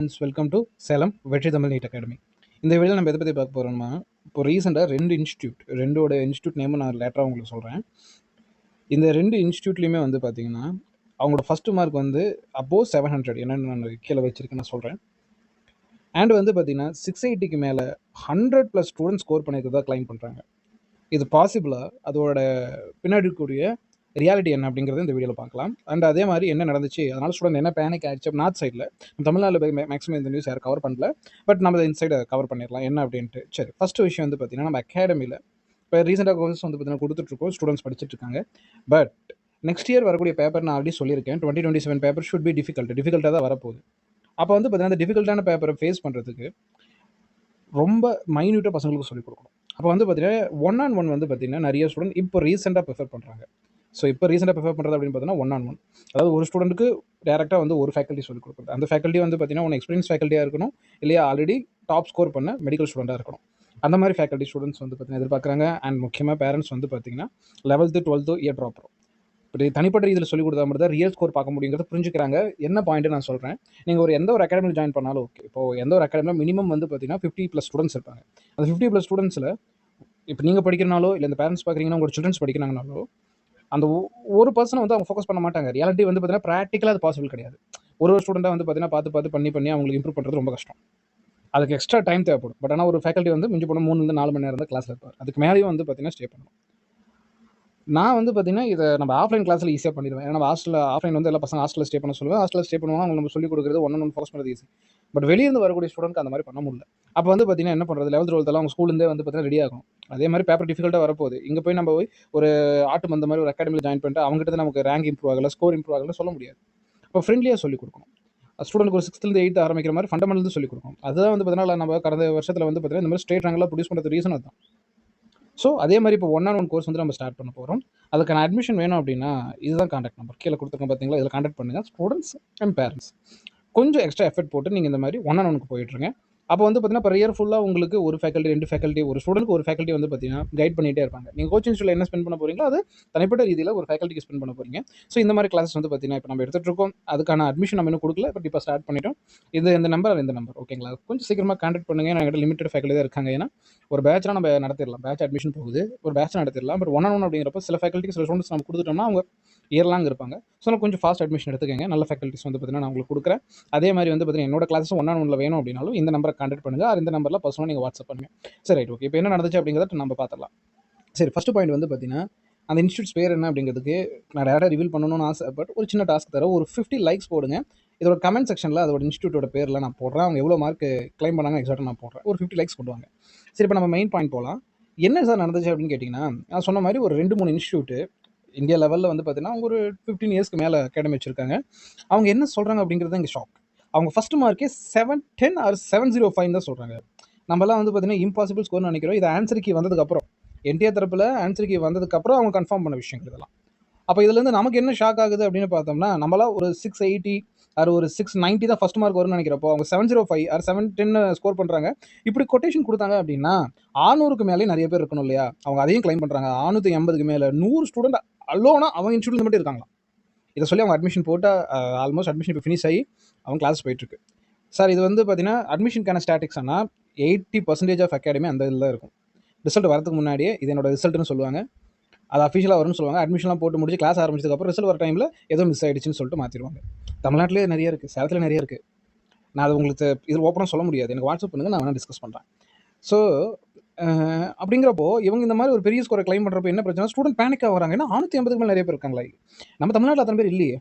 Welcome to Salem வெற்றி Tamil NEET academy. இந்த video நம்ம எதை பற்றி பார்க்க போகிறோம்னா, இப்போ ரீசெண்டாக ரெண்டோட இன்ஸ்டியூட் நேம் நான் லேட்டராக உங்களுக்கு சொல்கிறேன். இந்த ரெண்டு இன்ஸ்டியூட்லேயுமே வந்து பார்த்தீங்கன்னா அவங்களோட ஃபஸ்ட்டு மார்க் வந்து அபோவ் 700 என்னென்னு நான் கீழே வச்சுருக்கேன் நான் சொல்கிறேன். அண்ட் வந்து பார்த்தீங்கன்னா 680க்கு மேலே 100+ ஸ்டூடெண்ட்ஸ் ஸ்கோர் பண்ணியிருக்கிறதா கிளைம் பண்ணுறாங்க. இது பாசிபிளா? அதோட பின்னாடி இருக்கக்கூடிய ரியாலிட்டி என்ன அப்படிங்கிறது இந்த வீடியோவில் பார்க்கலாம். அண்ட் அதே மாதிரி என்ன நடந்துச்சு, அதனால் ஸ்டூடெண்ட் என்ன பேனிக் ஆகிடுச்சு நார்த் சைடில். தமிழ்நாட்டில் மேக்ஸிமம் இந்த நியூஸ் யாரும் கவர் பண்ணல, பட் நம்ம இந்த சைடை கவர் பண்ணிடலாம் என்ன அப்படின்ட்டு. சரி, ஃபஸ்ட்டு விஷயம் வந்து பார்த்தீங்கன்னா நம்ம அகாடமியில் இப்போ ரீசெண்டாக கோர்சஸ் வந்து பார்த்தீங்கன்னா கொடுத்துட்ருக்கோம், ஸ்டூடெண்ட்ஸ் படிச்சுட்டு இருக்காங்க. பட் நெக்ஸ்ட் இயர் வரக்கூடிய பேப்பர் நான் ஆல்ரெடி சொல்லியிருக்கேன், 2027 பேப்பர் ஷுட் பி டிஃபிகல்ட்டாக தான் வரப்போகுது. அப்போ வந்து பார்த்தீங்கன்னா அந்த டிஃபிகல்ட்டான பேப்பரை ஃபேஸ் பண்ணுறதுக்கு ரொம்ப மைன்யூட்டாக பசங்களுக்கு சொல்லிக் கொடுக்கணும். அப்போ வந்து பார்த்தீங்கன்னா 1-on-1 வந்து பார்த்தீங்கன்னா நிறைய ஸ்டூடெண்ட் இப்போ ரீசெண்டாக ப்ரிஃபர் பண்ணுறாங்க. ஸோ இப்போ ரீசெண்டாக ப்ரிஃபர் பண்ணுறது அப்படின்னு பார்த்தீங்கன்னா 1-on-1, அதாவது ஒரு ஸ்டூடெண்ட்டுக்கு டேரெக்டாக வந்து ஒரு ஃபேக்கல்ட்டி சொல்லிக் கொடுக்குறது. அந்த ஃபேக்கல்ட்டி வந்து பார்த்தீங்கன்னா ஒன்று எக்ஸ்பீரியன்ஸ் ஃபேக்கல்ட்டியாக இருக்கணும், இல்லையா ஆல்ரெடி டாப் ஸ்கோர் பண்ண மெடிக்கல் ஸ்டூடெண்ட்டாக இருக்கணும். அந்த மாதிரி ஃபேக்கல்ட்டி ஸ்டூடெண்ட்ஸ் வந்து பார்த்தீங்கன்னா எதிர்பார்க்குறாங்க. அண்ட் முக்கியமாக பேரண்ட்ஸ் வந்து பார்த்தீங்கன்னா 11th 12th இயர் ட்ராப்பர் இப்படி தனிப்பட்ட இதில் சொல்லிக் கொடுத்தா மட்டும் தான் ரியல் ஸ்கோர் பார்க்க முடியுங்கிறத புரிஞ்சுக்கிறாங்க. என்ன பாயிண்ட்டு நான் சொல்கிறேன், நீங்கள் எந்த ஒரு அகாடமியில் ஜாயின் பண்ணாலும் ஓகே. இப்போது எந்த ஒரு அகாடமியில் மினிமம் வந்து பார்த்தீங்கன்னா 50+ ஸ்டூடெண்ட்ஸ் இருப்பாங்க. அந்த 50+ ஸ்டூடெண்ட்ஸில் இப்போ நீங்கள் படிக்கிறனாலோ இல்லை இந்த பேரண்ட்ஸ் பார்க்குறீங்கன்னா உங்களோட சில்ட்ரன்ஸ் படிக்கிறாங்கனாலோ அந்த ஒரு பர்சனை வந்து அவங்க ஃபோக்கஸ் பண்ண மாட்டாங்க. ரியாலிட்டி வந்து பார்த்தீங்கன்னா ப்ராக்டிக்கலாக அது பாசிபிள் கிடையாது. ஒரு ஸ்டூடெண்ட்டாக வந்து பார்த்தீங்கன்னா பார்த்து பண்ணி அவங்களுக்கு இம்ப்ரூவ் பண்ணுறது ரொம்ப கஷ்டம். அதுக்கு எக்ஸ்ட்ரா டைம் தேவைப்படும். பட் ஆனால் ஒரு ஃபேக்கல்ட்டி வந்து மிஞ்சி போனால் 3-4 மணி நேரம் தான் கிளாஸில் இருப்பார். அதுக்கு மேலேயும் வந்து பார்த்தீங்கன்னா ஸ்டே பண்ணணும். நான் வந்து பார்த்தீங்கன்னா இதை நம்ம ஆஃப்லைன் கிளாஸில் ஈஸியாக பண்ணிடுவேன். ஏன்னா நம்ம ஆஃப்லைன் வந்து எல்லா பசங்க ஹாஸ்டலில் ஸ்டே பண்ண சொல்லுவேன். ஹாஸ்டலில் ஸ்டே பண்ணுவாங்க, அவங்க நம்ம சொல்லிக் கொடுக்குறது 1-on-1 ஃபோக்கஸ் பண்ணுறது ஈஸி. பட் வெளியிருந்து வரக்கூடிய ஸ்டூடெண்ட்க்கு அந்த மாதிரி பண்ண முடியல. அப்போ வந்து பார்த்தீங்கன்னா என்ன பண்ணுறது, 11th 12th அவங்க ஸ்கூல்லேருந்தே வந்து பார்த்தீங்கன்னா ரெடி ஆகும். அதே மாதிரி பேப்பர் டிஃபிகல்ட்டாக வரப்போகுது. இங்கே போய் நம்ம ஒரு ஆட்டு மந்த மாதிரி ஒரு அகாடமியில் ஜாயின் பண்ணிட்டு அவங்ககிட்ட நமக்கு ரேங்க் இம்ப்ரூவ் ஆகலை, ஸ்கோர் இம்ப்ரூவ் ஆகலை சொல்ல முடியாது. அப்போ ஃப்ரெண்ட்லியாக சொல்லிக் கொடுக்கணும். ஸ்டூடெண்ட்க்கு ஒரு 6th 8th ஆரம்பிக்கிற மாதிரி ஃபண்டமெண்டல் சொல்லிக் கொடுக்கணும். அதுதான் வந்து பார்த்தீங்கன்னா நம்ம கடந்த வருஷத்தில் வந்து பார்த்தீங்கன்னா இந்த மாதிரி ஸ்டேட் ரேங்கெலாம் ப்ரொடியூஸ் பண்ணுறது ரீசன் அதுதான். ஸோ அதே மாதிரி இப்போ 1-on-1 கோர்ஸ் வந்து நம்ம ஸ்டார்ட் பண்ண போகிறோம். அதுக்கான அட்மிஷன் வேணும் அப்படின்னா இதுதான் கான்டாக்ட் நம்பர் கீழே கொடுத்துருக்கோம் பார்த்தீங்களா, இதில் கான்டாக்ட் பண்ணுங்கள். ஸ்டூடெண்ட்ஸ் அண்ட் பேரண்ட்ஸ் கொஞ்சம் எக்ஸ்ட்ரா எஃபர்ட் போட்டு நீங்கள் இந்த மாதிரி 1-on-1க்கு போயிட்டுருங்க. அப்போ வந்து பார்த்தீங்கன்னா இப்போ இயர் ஃபுல்லாக உங்களுக்கு ஒரு ஃபேக்கல்ட்டி 2 ஃபேக்கல்ட்டி ஒரு ஸ்டூடெண்ட்க்கு ஒரு ஃபேக்கல்ட்டி வந்து பார்த்தீங்கன்னா கைட் பண்ணிகிட்டே இருப்பாங்க. நீங்கள் கோச்சிங் ஸ்கூலில் என்ன ஸ்பெண்ட் பண்ண போகிறீங்களோ அது தனிப்பட்ட ரீதியில் ஒரு ஃபேக்கல்ட்டிக்கு ஸ்பெண்ட் பண்ண போகிறீங்க. ஸோ இந்த மாதிரி கிளாஸஸ் வந்து பார்த்தீங்கன்னா இப்போ நம்ம எடுத்துகிட்டு இருக்கோம். அதுக்கான அட்மிஷன் நம்ம இன்னும் கொடுக்கல, பட் இப்போ ஸ்டார்ட் பண்ணிட்டோம். இந்த நம்பர் ஓகேங்களா. கொஞ்சம் சீக்கிரமாக கான்டாக்ட் பண்ணுங்கள். என்கிட்ட லிமிட்டட் ஃபேக்கல்ட்டி தான் இருக்காங்க. ஏன்னா ஒரு பேட்ச்லாம் நம்ம நடத்திடலாம், பேட்ச் அட்மிஷன் போகுது, ஒரு பேட்ச் நடத்திடலாம். பட் 1-on-1 அப்படிங்கிறப்ப சில ஃபேக்கல்ட்டிக்கு சில ஸ்டூடெண்ட்ஸ் நம்ம கொடுத்துட்டோம்னா அவங்க இயர்லாங் இருப்பாங்க. ஸோ நான் கொஞ்சம் ஃபாஸ்ட் அட்மிஷன் எடுத்துக்கங்க. நல்ல ஃபேக்கல்ட்டிஸ் வந்து பார்த்தீங்கன்னா நான் உங்களுக்கு கொடுக்குறேன். அதே மாதிரி வந்து பார்த்தீங்கன்னா என்னோட கிளாஸஸ் 1-on-1ல வேணும் அப்படின்னாலும் இந்த நம்பரை கான்டாக்ட் பண்ணுங்கள். இந்த நம்பரில் பர்சனலாக நீங்கள் வாட்ஸ்அப் பண்ணுங்கள். சரி, ரைட், ஓகே. இப்போ என்ன நடந்துச்சு அப்படிங்கிறத நம்ம பார்த்துடலாம். சரி, ஃபஸ்ட்டு பாயிண்ட் வந்து பார்த்தீங்கன்னா அந்த இன்ஸ்டியூட்ஸ் பேர் என்ன அப்படிங்கிறதுக்கு நான் டேரெக்டாக ரிவீல் பண்ணணும்னு ஆசை. பட் ஒரு சின்ன டாஸ்க் தர ஒரு 50 லைக்ஸ் போடுங்க. இதோட கமெண்ட் செக்ஷனில் அதோட இன்ஸ்டியூட்டோட பேரில் நான் போடுறேன். அவங்க எவ்வளோ மார்க் கிளைம் பண்ணாங்க எக்ஸாக்டாக நான் போடுறேன். ஒரு 50 லைக்ஸ் கொண்டு வாங்க. சரி, இப்போ நம்ம மெயின் பாயிண்ட் போகலாம். என்ன சார் நடந்துச்சு அப்படின்னு கேட்டிங்கன்னா, நான் சொன்ன மாதிரி ஒரு 2-3 இன்ஸ்டியூட்டு இந்தியா லெவலில் வந்து பார்த்தீங்கன்னா அவங்க ஒரு 15 இயர்ஸ்க்கு மேலே அகாடமி வச்சுருக்காங்க. அவங்க என்ன சொல்கிறாங்க அப்படிங்கிறது இங்கே ஷாக். அவங்க ஃபஸ்ட்டு மார்க்கே 710 ஆர் 705 தான் சொல்கிறாங்க. நம்மலாம் வந்து பார்த்தீங்கன்னா இம்பாசிபிள் ஸ்கோர்னு நினைக்கிறோம். இது ஆன்சர் கீ வந்ததுக்கப்புறம், என்டிஆர் தரப்பில் ஆன்சர் கீ வந்ததுக்கப்புறம் அவங்க கன்ஃபார்ம் பண்ண விஷயங்கள் இதெல்லாம். அப்போ இதுலேருந்து நமக்கு என்ன ஷாக் ஆகுது அப்படின்னு பார்த்தோம்னா, நம்மளாம் ஒரு 680 ஆர் ஒரு 690 தான் ஃபஸ்ட் மார்க் வரும்னு நினைக்கிறப்போ அவங்க 705 ஆர் 710 ஸ்கோர் பண்ணுறாங்க. இப்படி கொட்டேஷன் கொடுத்தாங்க அப்படின்னா 600க்கு மேலே நிறைய பேர் இருக்கணும் இல்லையா. அவங்க அதையும் கிளைம் பண்ணுறாங்க. 680க்கு மேலே 100 ஸ்டூடெண்ட் அல்லோனா அவங்க இன்ஸ்டியூட்ல மட்டும் இருக்காங்களாம். இதை சொல்லி அவங்க அட்மிஷன் போட்டால் ஆல்மோஸ்ட் அட்மிஷன் இப்போ ஃபினிஷ் ஆகி அவங்க கிளாஸ் போயிட்டுருக்கு. சார் இது வந்து பார்த்தீங்கன்னா அட்மிஷனுக்கான ஸ்டாட்டிக்ஸ் ஆனால் 80% ஆஃப் அகாடமி அந்த இதில் தான் இருக்கும். ரிசல்ட் வரதுக்கு முன்னாடியே இது என்னோட ரிசல்ட்னு சொல்லுவாங்க. அது அஃபிஷியலாக வரும்னு சொல்லுவாங்க. அட்மிஷன்லாம் போட்டு முடிச்சு கிளாஸ் ஆரம்பிச்சதுக்கப்புறம் ரிசல்ட் வர டைமில் ஏதோ மிஸ் ஆகிடுச்சுன்னு சொல்லிட்டு மாற்றிடுவாங்க. தமிழ்நாட்டிலே நிறைய இருக்குது, சேலத்தில் நிறைய இருக்குது. நான் அது உங்களுக்கு இது ஓப்பனாக சொல்ல முடியாது. எனக்கு வாட்ஸ்அப் பண்ணுங்கள், நான் வேணால் டிஸ்கஸ் பண்ணுறேன். ஸோ அப்படிங்கிறப்போ இவங்க இந்த மாதிரி ஒரு பெரிய ஸ்கோரை கிளைம் பண்ணுறப்போ என்ன பிரச்சனை, ஸ்டூடெண்ட் பேனிக்காக வராங்க. ஏன்னா 650க்கு மேலே நிறைய பேர் இருக்காங்களா, நம்ம தமிழ்நாட்டில் அத்தனை பேர் இல்லையே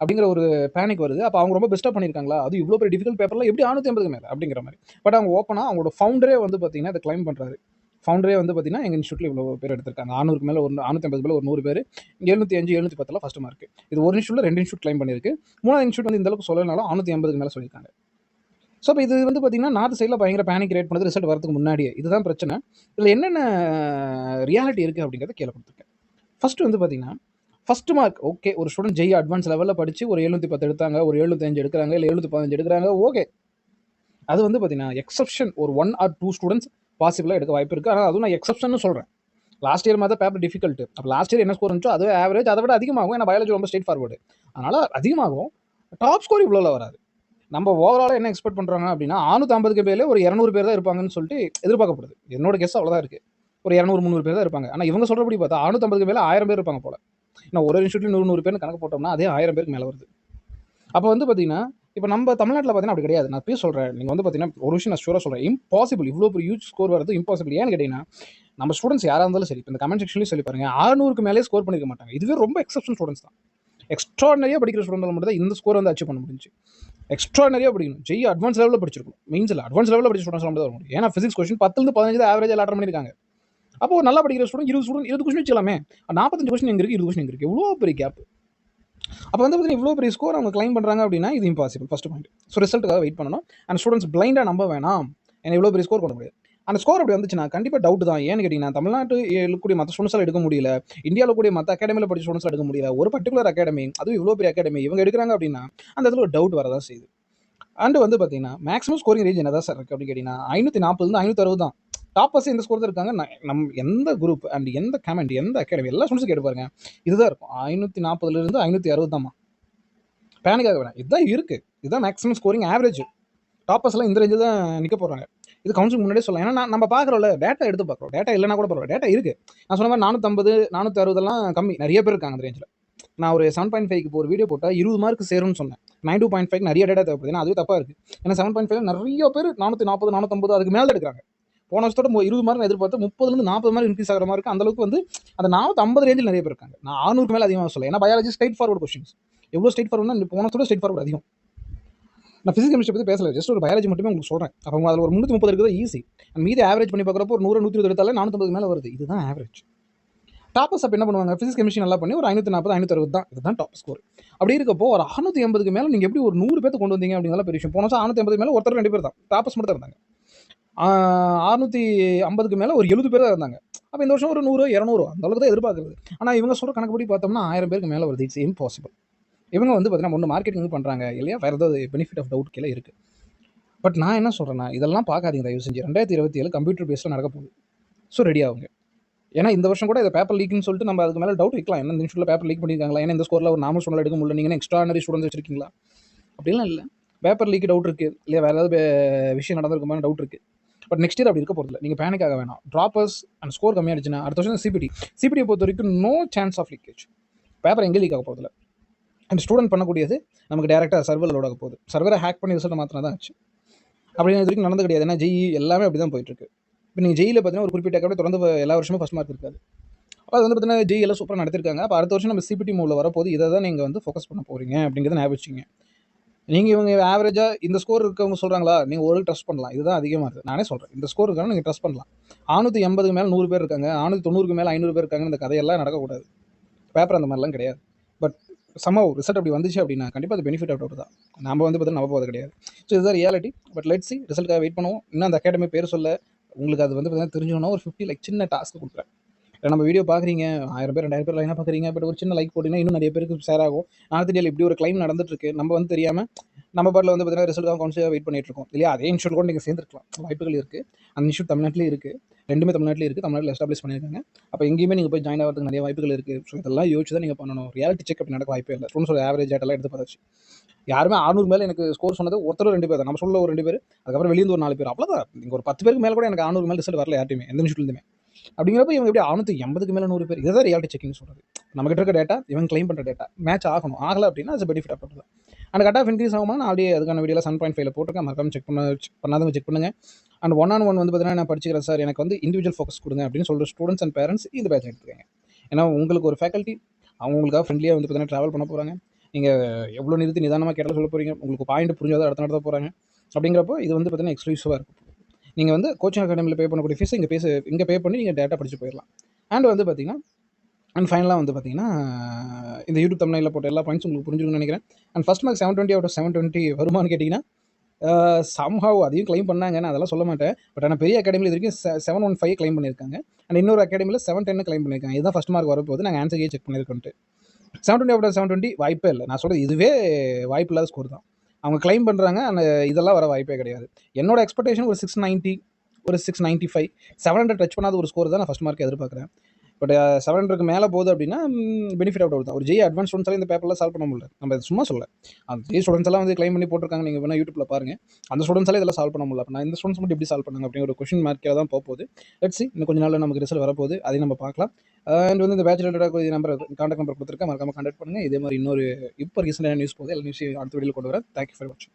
அப்படிங்கிற ஒரு பேனிக் வருது. அப்போ அவங்க ரொம்ப பெஸ்ட்டாக பண்ணியிருக்காங்களா, அது இவ்வளோ பெரிய டிஃபிகல்ட் பேப்பரில் எப்படி 650க்கு மேலே அப்படிங்கிற மாதிரி. பட் அவங்க ஓப்பனாக அவங்களோட ஃபவுண்டரே வந்து பார்த்தீங்கன்னா அதை கிளைம் பண்ணுறாரு. ஃபவுண்டரே வந்து பார்த்தீங்கன்னா எங்கள் இன்ஸ்டியூட்டில் இவ்வளோ பேர் எடுத்திருக்காங்க. 600க்கு மேலே ஒரு 650 மேலே ஒரு 100 பேர், 705 710 ஃபஸ்ட்டு மார்க். இது ஒரு இன்ஸ்டியூட்டில் 2 இன்ஸ்டியூட் கிளைம் பண்ணியிருக்கு. 3வது இன்ஸ்டியூட் வந்து இந்த அளவுக்கு சொல்லனாலும் 650க்கு மேலே சொல்லியிருக்காங்க. ஸோ இப்போ இது வந்து பார்த்தீங்கன்னா நார்த் சைடில் பயங்கர பேனிக் கிரியேட் பண்ணது ரிசல்ட் வரதுக்கு முன்னாடியே. இதுதான் பிரச்சனை. இதில் என்னென்ன ரியாலிட்டி இருக்குது அப்படிங்கிறத கீழே கொடுத்துருக்கேன். ஃபஸ்ட்டு வந்து பார்த்தீங்கன்னா ஃபஸ்ட்டு மார்க் ஓகே, ஒரு ஸ்டூடெண்ட் ஜெய் அட்வான்ஸ் லெவலில் படித்து ஒரு 710 எடுத்தாங்க, ஒரு 705 எடுக்கிறாங்க, இல்லை 715 எடுக்கிறாங்க, ஓகே. அது வந்து பார்த்தீங்கன்னா எக்ஸப்ஷன். ஒரு 1 ஆர் 2 ஸ்டூடெண்ட்ஸ் பாசிபிளாக எடுக்க வாய்ப்பு இருக்குது. ஆனால் அதுவும் நான் எக்ஸப்ஷன் சொல்கிறேன். லாஸ்ட் இயர் மாதிரி பேப்பர் டிஃபிகல்ட்டு. அப்போ லாஸ்ட் இயர் என்ன ஸ்கோர் இருந்துச்சோ அதுவே ஆவரேஜ், அதை விட அதிகமாகும். ஏன்னா பயாலஜி ரொம்ப ஸ்ட்ரெயிட் ஃபார்வர்டு, அதனால் அதிகமாகும். டாப் ஸ்கோர் இவ்வளோ வராது. நம்ம ஓவராலாக என்ன எக்ஸ்பெக்ட் பண்ணுறாங்க அப்படின்னா 650 பேர்ல ஒரு 200 பேர் தான் இருப்பாங்கன்னு சொல்லிட்டு எதிர்பார்க்கப்படுது. என்னோட கெஸ் அவ்வளோதான் இருக்குது. ஒரு 200 300 பேர் தான் இருப்பாங்க. ஆனால் இவங்க சொல்கிறபடி பார்த்தா 650 பேர்ல 1000 பேர் இருப்பாங்க போல. நான் ஒரு இன்ஸ்டியூட்ல 100 பேர்னு கணக்கு போட்டோம்னா அதே 1000 பேருக்கு மேலே வருது. அப்போ வந்து பார்த்தீங்கன்னா இப்போ நம்ம தமிழ்நாட்டில் பார்த்தீங்கன்னா அப்படி கிடையாது. நான் பேர் சொல்கிறேன், நீங்கள் வந்து பார்த்தீங்கன்னா ஒரு விஷயம் நான் ஷூராக சொல்கிறேன், இம்பாசிபிள் இவ்வளோ ஒரு ஹியூஜ் ஸ்கோர் வரது இம்பாசிபிள். ஏன்னு கேட்டிங்கன்னா நம்ம ஸ்டூடெண்ட்ஸ் யாராக இருந்தாலும் சரி, இப்போ இந்த கமெண்ட் செக்ஷன்லேயும் சொல்லி பாருங்க, 600க்கு மேலே ஸ்கோர் பண்ணிருக்க மாட்டாங்க. இதுவே ரொம்ப எக்ஸப்ஷனல் ஸ்டூடெண்ட்ஸ் தான். எக்ஸ்ட்ராடனரியாக படிக்கிற ஸ்டூடெண்ட் மட்டும் தான் இந்த ஸ்கோர் வந்து அச்சீவ் பண்ண முடிஞ்சு. எக்ஸ்ட்ராடனரியாக படிக்கணும். ஜெய் அட்வான்ஸ் லெவலில் படிச்சிருக்கும். மெயின்ஸில் அட்வான்ஸ் லெவலில் படிச்ச ஸ்டூடெண்ட்ஸ் மட்டும் தான் வர முடியும். ஏன்னா ஃபிசிக்ஸ் கொஸ்டின் 10லேருந்து 15 ஆவரேஜ் அட்டன் பண்ணியிருக்காங்க. அப்போ நல்லா படிக்கிற ஸ்டூடெண்ட் 20 கொஸ்டின் வச்சுக்கலாமே. 45 கொஸ்டின் எங்கே இருக்குது, 20 கொஸ்டின் இருக்குது, எவ்வளோ பெரிய கேப். அப்போ வந்து பார்த்தீங்கன்னா இவ்வளோ பெரிய ஸ்கோர் அவங்க கிளைம் பண்ணுறாங்க அப்படின்னா இது இம்பாசிபிள். First point. ஸோ ரிசல்ட்டுக்காக வெயிட் பண்ணணும். அண்ட் ஸ்டூடெண்ட்ஸ் பிளைண்டாக நம்ப வேணாம். ஏன்னா இவ்வளோ பெரிய ஸ்கோர் பண்ண முடியாது. அந்த ஸ்கோர் அப்படி வந்துச்சுன்னா கண்டிப்பாக டவுட் தான். ஏன்னு கேட்டிங்கன்னா தமிழ்நாட்டு இருக்கக்கூடிய மற்ற ஸ்டூடெண்ட்ஸால் எடுக்க முடியல, இந்தியாவில் கூடிய மற்ற அகாடமியில் படிச்ச ஸ்டூடெண்ட்ஸால் எடுக்க முடியல. ஒரு பர்டிகுலர் அகாடமி, அதுவும் இவ்வளோ பெரிய அகாடமி இவங்க எடுக்கிறாங்க அப்படின்னா அந்த இடத்துல ஒரு டவுட் வரதான் செய்யுது. அண்ட் வந்து பார்த்தீங்கன்னா மேக்ஸிமம் ஸ்கோரிங் ரேஞ்ச் என்னதான் சார் இருக்குது அப்படின்னு கேட்டிங்கன்னா 540 560 தான். டாப்பர்ஸ் இந்த ஸ்கோர் தான் இருக்காங்க. நம்ம எந்த குரூப் அண்ட் எந்த கமெண்ட் எந்த அகாடமி எல்லா ஸ்டூடெண்ட்ஸும் கேட்டு பாருங்க, இதுதான் இருக்கும். 540 560 தான்மா. பேனிக்காக வேணாம், இதுதான் இருக்குது. இதுதான் மேக்ஸிமம் ஸ்கோரிங் ஆவரேஜ். டாப்பர்ஸ்லாம் இந்த ரேஞ்சு தான் நிற்க போகிறாங்க. இது கவுன்சிலிங் முன்னாடியே சொல்லலாம். ஏன்னா நம்ம பார்க்குறோம்ல, டேட்டா எடுத்து பார்க்குறோம். டேட்டா இல்லைனா கூட பரவாயில்ல, டேட்டா இருக்குது. நான் சொன்ன மாதிரி 450 460 கம்மி, நிறைய பேர் இருக்காங்க அந்த ரேஞ்சில். நான் ஒரு 7.5க்கு இப்போ ஒரு வீடியோ போட்டால் 20 மார்க் சேரும்னு சொன்னேன். 92.5 நிறைய டேட்டா தேவைப்படுது. ஏன்னா அதுவே தப்பாக இருக்குது. ஏன்னா 7.5 நிறைய பேர் 440 450 அதுக்கு மேலே எடுக்கிறாங்க. போன வருஷத்தோட 20 மார்க் எதிர்பார்த்து 30லேருந்து 40 மார்க் இன்க்ரீஸ் ஆகிற மாதிரி அந்த அளவுக்கு வந்து அந்த 450 ரேஞ்சில் நிறைய பேர் இருக்காங்க. நான் 600க்கு மேலே அதிகமாக சொல்ல. ஏன்னா பயாலஜி ஸ்ட்ரைட் ஃபார்வர்ட் கொஸ்டின்ஸ். எவ்வளோ ஸ்ட்ரைட் ஃபார்வர்ட்னா போன வருஷத்தோட ஸ்ட்ரைட் ஃபார்வர்ட் அதிகம். நான் ஃபிசிக்ஸ் கெமிஸ்ட்ரி பற்றி பேசல, ஜஸ்ட் ஒரு பயாலஜி மட்டுமே உங்களுக்கு சொல்கிறேன். அப்போ அதில் ஒரு 330 இருக்குது ஈஸி. மீதி ஆவரேஜ் பண்ணி பார்க்குறப்போ ஒரு 100 120 எடுத்தாலே 450 மேலே வருது. இதுதான் ஆவரேஜ். டாப்பர்ஸ் அப்போ என்ன பண்ணுவாங்க, ஃபிசிக்ஸ் கெமிஸ்ட்ரி நல்லா பண்ணி ஒரு 540 560 தான். இதுதான் டாப் ஸ்கோர். அப்படி இருக்கப்போ ஒரு 680க்கு மேலே நீங்கள் எப்படி ஒரு 100 பேர்த்து கொண்டு வந்தீங்க அப்படிங்கிற பெரிய விஷயம். போன வருஷம் 680 மேலே ஒருத்தர் 2 பேர் தான் டாப்பர்ஸ் மட்டும் தான் இருந்தாங்க. 650க்கு மேலே ஒரு 70 பேர் தான் இருந்தாங்க. அப்போ இந்த வருஷம் ஒரு 100 200 அந்த அளவுக்கு தான் எதிர்பார்க்குறது. ஆனால் இவங்க சொல்கிற கணக்குப்படி பார்த்தோம்னா 1000 பேருக்கு மேலே வருது. It's impossible. இவங்க வந்து பார்த்தீங்கன்னா ஒன்று மார்க்கெட்டிங் பண்ணுறாங்க இல்லையா, வேறு ஏதாவது பெனிஃபிட் ஆஃப் டவுட் கீழே இருக்குது. பட் நான் என்ன சொல்கிறேன்னா, இதெல்லாம் பார்க்காதீங்க தயவு செஞ்சு. 2027 கம்ப்யூட்டர் பேஸில் நடக்க போகுது. ஸோ ரெடி ஆகுங்க. ஏன்னா இந்த வருஷம் கூட இதை பேப்பர் லீக்னு சொல்லிட்டு நம்ம அதுக்கு மேலே டவுட் வைக்கலாம். என்ன இந்த இன்ஸ்டியூட்டில் பேப்பர் லீக் பண்ணியிருக்காங்களா, ஏன்னா இந்த ஸ்கோரில் ஒரு நார்மல் ஸ்டூடெண்ட் எடுக்க முடியல, நீங்கள் எக்ஸ்ட்ரானரி ஸ்டூடெண்ட்ஸ் வச்சிருக்கீங்களா அப்படிலாம் இல்லை. பேப்பர் லீக் டவுட் இருக்குது இல்லையா, வேறு ஏதாவது விஷயம் நடந்திருக்குமான டவுட் இருக்குது. பட் நெக்ஸ்ட் இயர் அப்படி இருக்க போகிறதில்ல. நீங்கள் பேனிக் ஆக வேணாம். ட்ராப்பர்ஸ் அண்ட் ஸ்கோர் கம்மியாகிடுச்சுன்னா அடுத்த வருஷம் சிபிடியை பொறுத்த வரைக்கும் no chance of leakage. Paper எங்கே லீக் ஆக போகிறதில்ல. அண்ட் ஸ்டூடெண்ட் பண்ணக்கூடியது நமக்கு டேரெக்டாக சர்வர் லோட் ஆக போகுது. சர்வரை ஹேக் பண்ணி ரிசல்ட் மாத்திரம் தான் ஆச்சு. அப்படின்னு இது வரைக்கும் நடந்து கிடையாது. ஏன்னா ஜெய் எல்லாமே அப்படி தான் போயிட்டுருக்கு. இப்போ நீங்கள் ஜெயிலில் பார்த்தீங்கன்னா ஒரு குறிப்பிட்ட அக்கௌண்ட் தொடர்ந்து எல்லா வருஷமும் ஃபஸ்ட் மார்க் இருக்காது. அப்போ அது வந்து பார்த்தீங்கன்னா ஜெய் எல்லாம் சூப்பராக நடத்திருக்காங்க. அப்போ அடுத்த வருஷம் நம்ம சிபிடி மூவில் வரப்போது இதை தான் நீங்கள் வந்து ஃபோக்கஸ் பண்ண போகிறீங்க அப்படிங்கிறத ஞாபகம் வச்சுங்க. நீங்கள் இவங்க ஆவரேஜாக இந்த ஸ்கோர் இருக்கவங்க சொல்கிறாங்களா, நீங்கள் ஒரு ட்ரஸ்ட் பண்ணலாம். இதுதான் அதிகமாக இருக்குது. நானே சொல்கிறேன், இந்த ஸ்கோர் இருக்காங்க நீங்கள் ட்ரஸ்ட் பண்ணலாம். 680க்கு மேலே 100 பேர் இருக்காங்க, 690க்கு மேலே 500 பேர் இருக்காங்க. இந்த கதையெல்லாம் நடக்கக்கூடாது. பேப்பர் அந்த மாதிரிலாம் கிடையாது. பட் சம்ஹவ் ரிசல்ட் அப்படி வந்துச்சு அப்படின்னா கண்டிப்பாக அது பெனிஃபிட் அவுட் தான். நம்ம வந்து பார்த்தீங்கன்னா நம்ப போகிறது கிடையாது. ஸோ இதுதான் ரியாலிட்டி. பட் லெட்ஸ் சி, ரிசல்ட்டுக்காக வெயிட் பண்ணுவோம். இன்னும் அந்த அகாடமி பேர் சொல்ல உங்களுக்கு அது வந்து பார்த்தீங்கன்னா தெரிஞ்சோன்னா ஒரு 50 லைக் சின்ன டாஸ்க்கு கொடுக்குறேன். நம்ம வீடியோ பார்க்குறீங்க, 1000 பேர் 2000 பேர் லைனாக பார்க்குறீங்க. பட் ஒரு சின்ன லைக் போட்டிங்கன்னா இன்னும் நிறைய பேருக்கு ஷேர் ஆகும். நார்த் இந்தியாவில் இப்படி ஒரு கிளைம் நடந்துட்டுருக்கு. நம்ம வந்து தெரியாமல் நம்ம பாட்டில் வந்து பார்த்தீங்கன்னா ரிசல்ட்டுக்காக கவுன்சிலாக வெயிட் பண்ணிட்டு இருக்கோம் இல்லையா. அதே இன்ஸ்டியூட் கூட நீங்கள் சேர்ந்துருக்கலாம், வாய்ப்புகள் இருக்குது. அந்த இன்ஸ்டியூட் தமிழ்நாட்டிலே இருக்குது. ரெண்டுமே தமிழ்நாட்டிலே இருக்குது. தமிழ்நாட்டில் எஸ்டாப்ளிஷ் பண்ணியிருக்காங்க. அப்போ எங்கேயுமே நீங்கள் போய் ஜாயின் ஆகிறதுக்கு நிறைய வாய்ப்புகள் இருக்குது. ஸோ இதெல்லாம் யோசிச்சு தான் நீங்கள் பண்ணணும். ரியாலிட்டி செக் அப்படி நடக்க வாய்ப்பே இல்லை. ஸ்டூடெண்ட்ஸோட ஆவரேஜ் டேட்டெல்லாம் எடுத்து பார்த்தாச்சு. யாருமே 600 மேலே எனக்கு ஸ்கோர் சொன்னது ஒருத்தர் 2 பேர் தான். நம்ம சொல்ல ஒரு 2 பேர், அதுக்கப்புறம் வெளியே ஒரு 4 பேர். அவ்வளோதான். நீங்கள் ஒரு 10 பேருக்கு மேலே கூட எனக்கு 600 மேலே ரிசல்ட் வரல யார்ட்டுமே, எந்த இன்ஸ்டியூட்லேருந்துமே. அப்படிங்கிறப்ப இவங்க எப்படி 680க்கு மேலே 100 பேர், இதுதான் ரியாலிட்டி செக்கிங் சொல்கிறது. நம்மகிட்ட இருக்க டேட்டா இவங்க கிளைம் பண்ணுற டேட்டா மேட்ச் ஆகணும். ஆகலை அப்படின்னா அது பெனிஃபிட் ஆஃப் தான். அண்ட் கட் ஆஃப் இன்க்ரீஸ் ஆகுமா, நான் அப்படியே அதுக்கான வீடியோவில் 7.5 போட்டிருக்கேன். மறக்காம பண்ணாதவங்க செக் பண்ணுங்கள். அண்ட் 1-on-1 வந்து பார்த்தீங்கன்னா நான் படிச்சுக்கிறேன் சார், எனக்கு வந்து இண்டிவிஜுவல் ஃபோக்கஸ் கொடுங்க அப்படின்னு சொல்கிற ஸ்டூடெண்ட்ஸ் அண்ட் பேரண்ட்ஸ் இந்த பேட்ச் எடுத்துக்கங்க. ஏன்னா உங்களுக்கு ஒரு ஃபேக்கல்ட்டி அவங்களுக்காக ஃப்ரெண்ட்லியாக வந்து பார்த்தீங்கன்னா ட்ராவல் பண்ண போகிறாங்க. நீங்கள் எவ்வளோ நிறுத்தி நிதானமாக கேட்டால் சொல்ல போகிறீங்க. உங்களுக்கு பாயிண்ட் புரிஞ்சாதான் அடுத்த நடத்த போகிறாங்க. அப்படிங்கிறப்போ இது வந்து பார்த்தீங்கன்னா எக்ஸ்க்ளூசிவாக இருக்கும். நீங்கள் வந்து கோச்சிங் அகாடமியில் பே பண்ணக்கூடிய ஃபீஸை இங்கே பே பண்ணி நீங்கள் டேட்டா படிச்சு போயிடலாம். அண்ட் வந்து பார்த்தீங்கன்னா அண்ட் ஃபைனலாக வந்து பார்த்தீங்கன்னா இந்த யூடியூப் தமிழில் போட்ட எல்லா பாயிண்ட்ஸ் உங்களுக்கு புரிஞ்சுக்கணும்னு நினைக்கிறேன். And first mark 720 out of 720 வருமானு கேட்டிங்கன்னா சம்ஹவ் அதையும் கிளைம் பண்ணாங்க. நான் அதெல்லாம் சொல்ல மாட்டேன். பட் ஆனால் பெரிய அகாடமியில் இது வரைக்கும் 715 கிளைம் பண்ணியிருக்காங்க. அண்ட் இன்னொரு அகாடமியில் 710 கிளைம் பண்ணியிருக்காங்க. இதுதான் ஃபஸ்ட் மார்க் வரப்போது. நாங்கள் ஆன்சர் செக் பண்ணியிருக்கோன்ட்டு 720 out of 720 வாய்ப்பே இல்லை. நான் சொல்கிறது இதுவே வாய்ப்பு இல்லாத ஸ்கோர் தான். அவங்க கிளைம் பண்ணுறாங்க. அந்த இதெல்லாம் வர வாய்ப்பே கிடையாது. என்னோட எக்ஸ்பெக்டேஷன் ஒரு 690 ஒரு 695 700 டச் பண்ணாத ஒரு ஸ்கோர் தான் நான் ஃபஸ்ட் மார்க் எதிர்பார்க்குறேன். பட் 700க்கு மேலே போகுது அப்படின்னா பெனிஃபிட் ஆஃப் டவுட் தான். ஒரு ஜெய் அட்வான்ஸ் ஸ்டூடெண்ட்ஸால இந்த பேப்பர்லாம் சால்வ் பண்ண முடியல. நம்ம இதை சும்மா சொல்ல, அந்த ஜெய் ஸ்டூடெண்ட்ஸ் எல்லாம் வந்து கிளைம் பண்ணி போட்டிருக்காங்க. நீங்கள் வேணா யூடியூப்ல பாருங்க. அந்த ஸ்டூடெண்ட்ஸால இதெல்லாம் சால்வ் பண்ண முடியல. அப்போ நான் இந்த ஸ்டூடெண்ட்ஸ் மட்டும் எப்படி சால்வ் பண்ணாங்க அப்படிங்கிற ஒரு கொஸ்டின் மார்க்காக தான் போகுது. லெட்ஸ் சி, இன்னும் கொஞ்ச நாளில் நமக்கு ரிசல்ட் வரப்போகுது, அதையும் நம்ம பார்க்கலாம். அண்ட் வந்து இந்த பேட்ச் ரிலேட்டடாக நம்பர் கான்டாக்ட் நம்பர் கொடுத்துருக்கேன், மறக்காம கான்டாக்ட் பண்ணுங்கள். இதே மாதிரி இன்னொரு இப்போ ரீசெண்டான நியூஸ் போகுது, எல்லா நியூஸையும் அடுத்த வீடியோவில் கொண்டு வரேன். தேங்க்யூ ஃபார் வாட்சிங்.